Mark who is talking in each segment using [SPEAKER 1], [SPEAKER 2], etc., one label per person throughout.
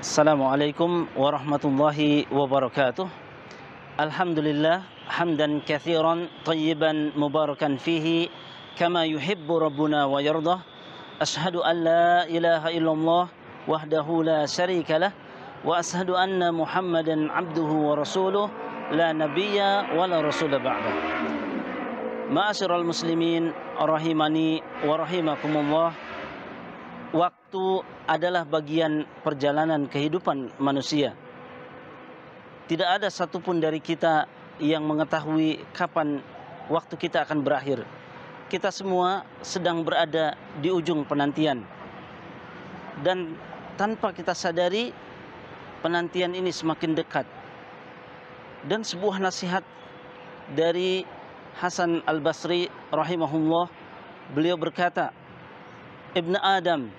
[SPEAKER 1] Assalamualaikum warahmatullahi wabarakatuh. Alhamdulillah hamdan katsiran tayyiban mubarakan fihi kama yuhibbu rabbuna wa yardah. Ashhadu an la ilaha illallah wahdahu la syarika lah wa ashhadu anna Muhammadan abduhu wa rasuluh la nabiyya wa la rasula ba'dah. Ma'asyiral muslimin rahimani wa rahimakumullah. Waktu adalah bagian perjalanan kehidupan manusia. Tidak ada satupun dari kita yang mengetahui kapan waktu kita akan berakhir. Kita semua sedang berada di ujung penantian. Dan tanpa kita sadari, penantian ini semakin dekat. Dan sebuah nasihat dari Hasan Al-Basri rahimahullah, beliau berkata, Ibn Adam,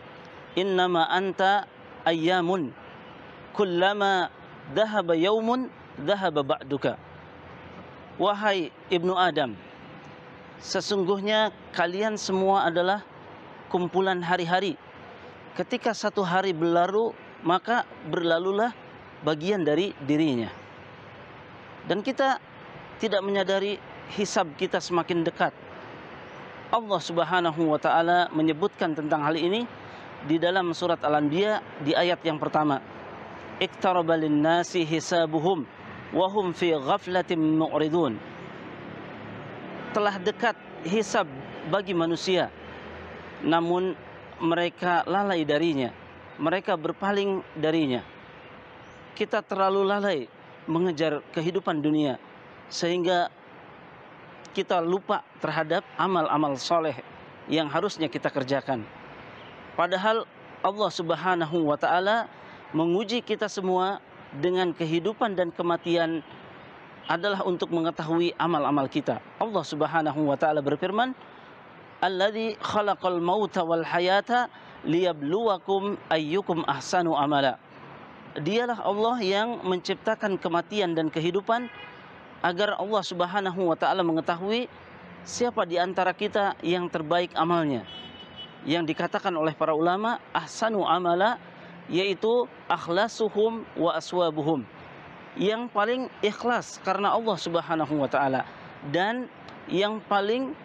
[SPEAKER 1] innama anta ayyamun, kullama dhahaba yaumun dhahaba ba'duka. Wahai Ibnu Adam, sesungguhnya kalian semua adalah kumpulan hari-hari. Ketika satu hari berlalu, maka berlalulah bagian dari dirinya. Dan kita tidak menyadari hisab kita semakin dekat. Allah Subhanahu wa taala menyebutkan tentang hal ini di dalam surat Al-Anbiya di ayat yang pertama. Iqtaraba lin-nasi hisabuhum wa hum fi ghaflatin mu'ridun. Telah dekat hisab bagi manusia, namun mereka lalai darinya. Mereka berpaling darinya. Kita terlalu lalai mengejar kehidupan dunia sehingga kita lupa terhadap amal-amal soleh yang harusnya kita kerjakan. Padahal Allah Subhanahu wa taala menguji kita semua dengan kehidupan dan kematian adalah untuk mengetahui amal-amal kita. Allah Subhanahu wa taala berfirman, "Alladzi khalaqal mauta wal hayata liyabluwakum ayyukum ahsanu amala." Dialah Allah yang menciptakan kematian dan kehidupan agar Allah Subhanahu wa taala mengetahui siapa di antara kita yang terbaik amalnya. Yang dikatakan oleh para ulama ahsanu amala, yaitu akhlasuhum wa aswabuhum, yang paling ikhlas karena Allah Subhanahu wa taala, dan yang paling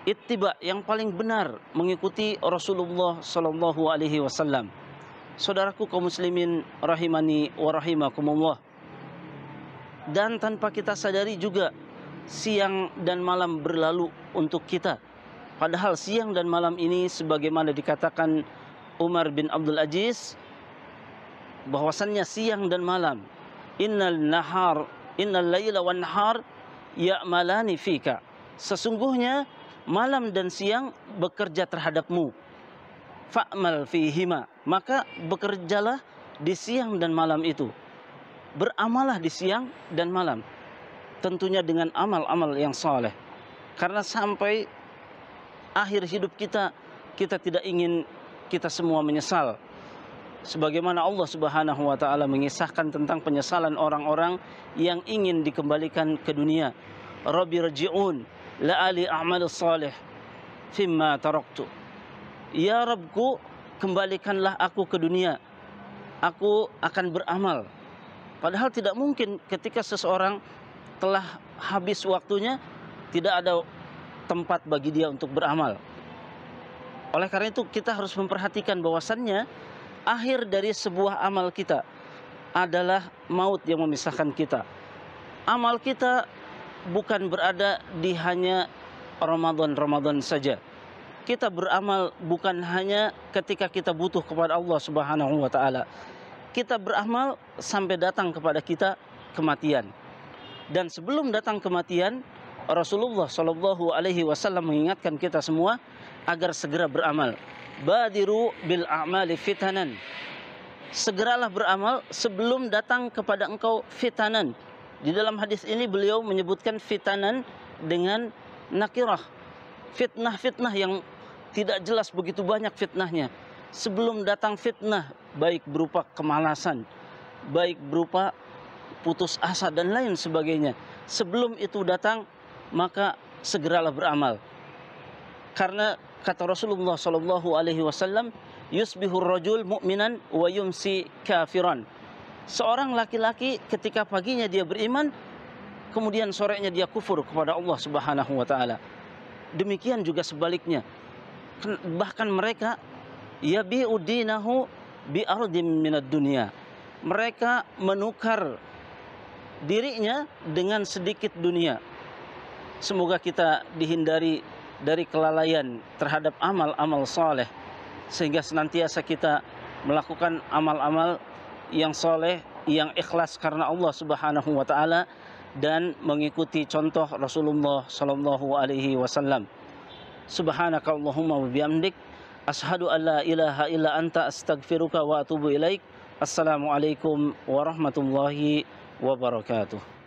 [SPEAKER 1] ittiba, yang paling benar mengikuti Rasulullah sallallahu alaihi wasallam. Saudaraku kaum muslimin rahimani wa rahimakumullah. Dan tanpa kita sadari juga siang dan malam berlalu untuk kita. Padahal siang dan malam ini sebagaimana dikatakan Umar bin Abdul Aziz, bahwasannya siang dan malam, innal laila wan nahar ya'malani fika. Sesungguhnya malam dan siang bekerja terhadapmu. Fa'mal fihima, maka bekerjalah di siang dan malam itu. Beramalah di siang dan malam. Tentunya dengan amal-amal yang saleh. Karena sampai akhir hidup kita, kita tidak ingin kita semua menyesal. Sebagaimana Allah Subhanahu wa taala mengisahkan tentang penyesalan orang-orang yang ingin dikembalikan ke dunia. Rabbi rji'un la'ali a'malus salih fimma taraktu. Ya Rabbku, kembalikanlah aku ke dunia. Aku akan beramal. Padahal tidak mungkin ketika seseorang telah habis waktunya, tidak ada tempat bagi dia untuk beramal. Oleh karena itu kita harus memperhatikan bahwasannya akhir dari sebuah amal kita adalah maut yang memisahkan kita. Amal kita bukan berada di hanya Ramadan saja. Kita beramal bukan hanya ketika kita butuh kepada Allah Subhanahu wa taala. Kita beramal sampai datang kepada kita kematian. Dan sebelum datang kematian, Rasulullah Shallallahu alaihi wasallam mengingatkan kita semua agar segera beramal. Badiru bil a'mali fitanan. Segeralah beramal sebelum datang kepada engkau fitanan. Di dalam hadis ini beliau menyebutkan fitanan dengan nakirah. Fitnah-fitnah yang tidak jelas, begitu banyak fitnahnya. Sebelum datang fitnah, baik berupa kemalasan, baik berupa putus asa dan lain sebagainya. Sebelum itu datang, maka segeralah beramal. Karena kata Rasulullah Shallallahu Alaihi Wasallam, yusbihur rajul mu'minan wa yumsi kafiran. Seorang laki-laki ketika paginya dia beriman, kemudian sorenya dia kufur kepada Allah Subhanahu wa taala. Demikian juga sebaliknya. Bahkan mereka yabi'u dinahu bi ardim minad dunya. Mereka menukar dirinya dengan sedikit dunia. Semoga kita dihindari dari kelalaian terhadap amal-amal saleh, sehingga senantiasa kita melakukan amal-amal yang soleh, yang ikhlas karena Allah Subhanahu wa taala, dan mengikuti contoh Rasulullah sallallahu alaihi wasallam. Subhanaka Allahumma wa bihamdik, asyhadu an la ilaha illa anta, astaghfiruka wa atubu ilaik. Assalamualaikum warahmatullahi wabarakatuh.